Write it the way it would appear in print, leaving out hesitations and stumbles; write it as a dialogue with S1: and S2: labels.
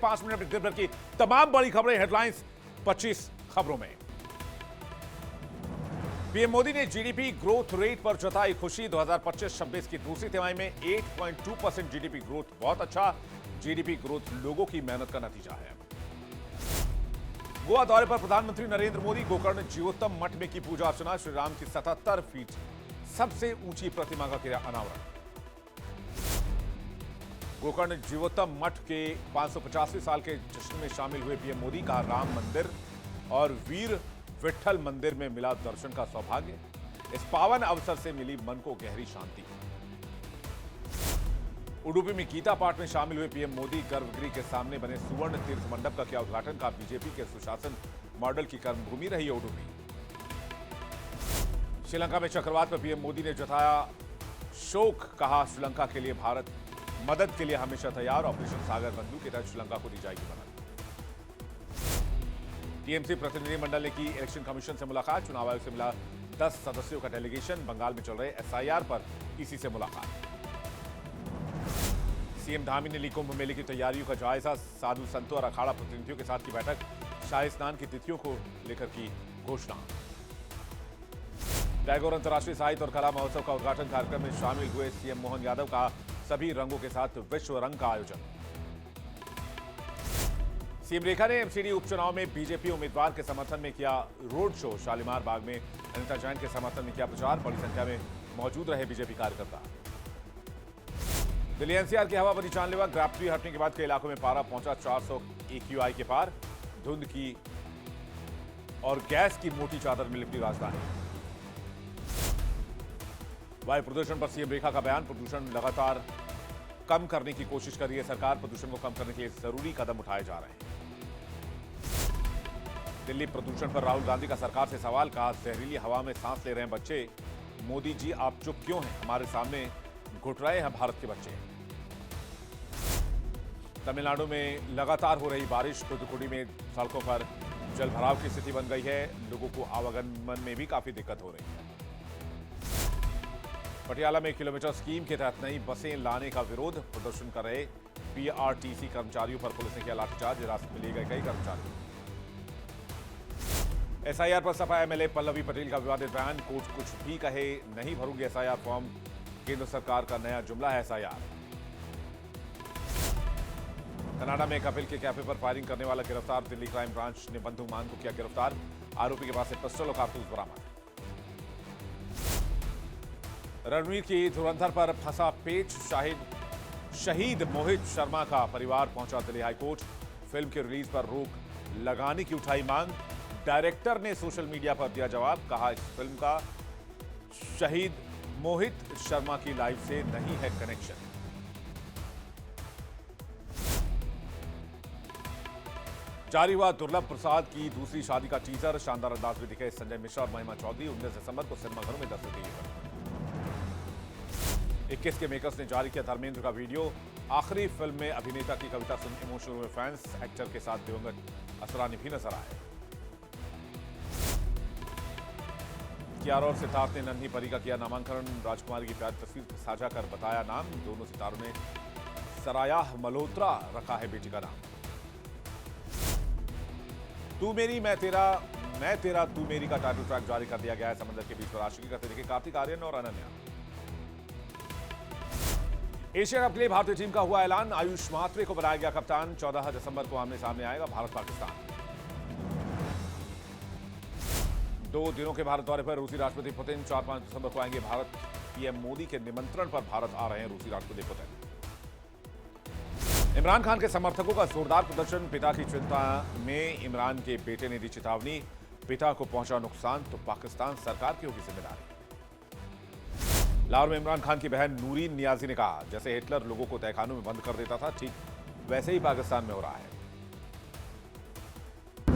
S1: 5 minute में दिन भर की तमाम बड़ी खबरें, हेडलाइंस 25 खबरों में। पीएम मोदी ने जीडीपी ग्रोथ रेट पर जताई खुशी। 2025-26 की दूसरी तिमाही में 8.2% जीडीपी ग्रोथ बहुत अच्छा। जीडीपी ग्रोथ लोगों की मेहनत का नतीजा है। गोवा दौरे पर प्रधानमंत्री नरेंद्र मोदी गोकर्ण जीवोत्तम मठ में की पूजा अर्चना। श्री राम की 77 फीट सबसे ऊंची प्रतिमा का किया अनावरण। गोकर्ण जीवोत्तम मठ के 550वें साल के जश्न में शामिल हुए पीएम मोदी। कहा, राम मंदिर और वीर विट्ठल मंदिर में मिला दर्शन का सौभाग्य। इस पावन अवसर से मिली मन को गहरी शांति। उडुपी में गीता पाठ में शामिल हुए पीएम मोदी। गर्भगृह के सामने बने सुवर्ण तीर्थ मंडप का किया उद्घाटन। का बीजेपी के सुशासन मॉडल की कर्मभूमि रही है उडुपी। श्रीलंका में चक्रवात पर पीएम मोदी ने जताया शोक। कहा, श्रीलंका के लिए भारत मदद के लिए हमेशा तैयार। ऑपरेशन सागर बंधु के तहत श्रीलंका को दी जाएगी मदद। टीएमसी प्रतिनिधिमंडल ने की इलेक्शन कमीशन से मुलाकात। चुनाव आयोग से मिला 10 सदस्यों का डेलीगेशन। बंगाल में चल रहे एसआईआर पर ईसी से मुलाकात। सीएम धामी ने ली कुंभ मेले की तैयारियों का जायजा। साधु संतों और अखाड़ा प्रतिनिधियों के साथ की बैठक। शाही स्नान की तिथियों को लेकर की घोषणा। टैगोर अंतर्राष्ट्रीय साहित्य और कला महोत्सव का उद्घाटन कार्यक्रम में शामिल हुए सीएम मोहन यादव। का सभी रंगों के साथ विश्व रंग का आयोजन। सीएम रेखा ने एमसीडी उपचुनाव में बीजेपी उम्मीदवार के समर्थन में किया रोड शो। शालीमार बाग में अनिता जैन के समर्थन में किया प्रचार। बड़ी संख्या में मौजूद रहे बीजेपी कार्यकर्ता। दिल्ली एनसीआर की हवा बनी जानलेवा। ग्राफ्टी हटने के बाद कई इलाकों में पारा पहुंचा 400 AQI के पार। धुंध की और गैस की मोटी चादर में लिपटी राजधानी। वायु प्रदूषण पर सीएम रेखा का बयान। प्रदूषण लगातार कम करने की कोशिश कर रही है सरकार। प्रदूषण को कम करने के लिए जरूरी कदम उठाए जा रहे हैं। दिल्ली प्रदूषण पर राहुल गांधी का सरकार से सवाल। कहा, जहरीली हवा में सांस ले रहे हैं बच्चे। मोदी जी, आप चुप क्यों हैं? हमारे सामने घुट रहे हैं भारत के बच्चे। तमिलनाडु में लगातार हो रही बारिश। तूतुकुड़ी में सड़कों पर जलभराव की स्थिति बन गई है। लोगों को आवागमन में भी काफी दिक्कत हो रही है। पटियाला में किलोमीटर स्कीम के तहत नई बसें लाने का विरोध। प्रदर्शन कर रहे पीआरटीसी कर्मचारियों पर पुलिस ने किया लाठीचार्ज। हिरासत में लिए गए कई कर्मचारी। एसआईआर पर सपा एमएलए पल्लवी पटेल का विवादित बयान। कोर्ट कुछ भी कहे, नहीं भरूंगी एसआईआर फॉर्म। केंद्र सरकार का नया जुमला है एसआईआर। कनाडा में कपिल के कैफे पर फायरिंग करने वाला गिरफ्तार। दिल्ली क्राइम ब्रांच ने बंधु मान को किया गिरफ्तार। आरोपी के पास से पिस्टल और कारतूस बरामद। रणवीर की धुरंधर पर फंसा पेच। शहीद मोहित शर्मा का परिवार पहुंचा दिल्ली हाईकोर्ट। फिल्म की रिलीज पर रोक लगाने की उठाई मांग। डायरेक्टर ने सोशल मीडिया पर दिया जवाब। कहा, इस फिल्म का शहीद मोहित शर्मा की लाइफ से नहीं है कनेक्शन। जारी हुआ दुर्लभ प्रसाद की दूसरी शादी का टीजर। शानदार अंदाज में दिखे संजय मिश्रा और महिमा चौधरी। 19 दिसंबर को सिनेमाघरों में दस्तक देगी। 21 के मेकर्स ने जारी किया धर्मेंद्र का वीडियो। आखिरी फिल्म में अभिनेता की कविता सुन इमोशनल हुए फैंस। एक्टर के साथ दिवंगत असरानी भी नजर आए। कियारा और सितार ने नन्ही परी का किया नामांकन। राजकुमारी की प्यारी तस्वीर साझा कर बताया नाम। दोनों सितारों ने सरायाह मल्होत्रा रखा है बेटी का नाम। तू मेरी मैं तेरा तू मेरी का टाइटल ट्रैक जारी कर दिया गया है। समंदर के बीच पर आशिकी करते दिखे कार्तिक आर्यन और अनन्या। एशिया कप के लिए भारतीय टीम का हुआ ऐलान। आयुष महात्रे को बनाया गया कप्तान। 14 दिसंबर को आमने सामने आएगा भारत पाकिस्तान। 2 दिनों के भारत दौरे पर रूसी राष्ट्रपति पुतिन 4-5 दिसंबर को आएंगे भारत। पीएम मोदी के निमंत्रण पर भारत आ रहे हैं रूसी राष्ट्रपति पुतिन। इमरान खान के समर्थकों का जोरदार प्रदर्शन। पिता की चिंता में इमरान के बेटे ने दी चेतावनी। पिता को पहुंचा नुकसान तो पाकिस्तान सरकार की होगी जिम्मेदारी। लाहौर में इमरान खान की बहन नूरीन नियाजी ने कहा, जैसे हिटलर लोगों को तहखानों में बंद कर देता था, ठीक वैसे ही पाकिस्तान में हो रहा है।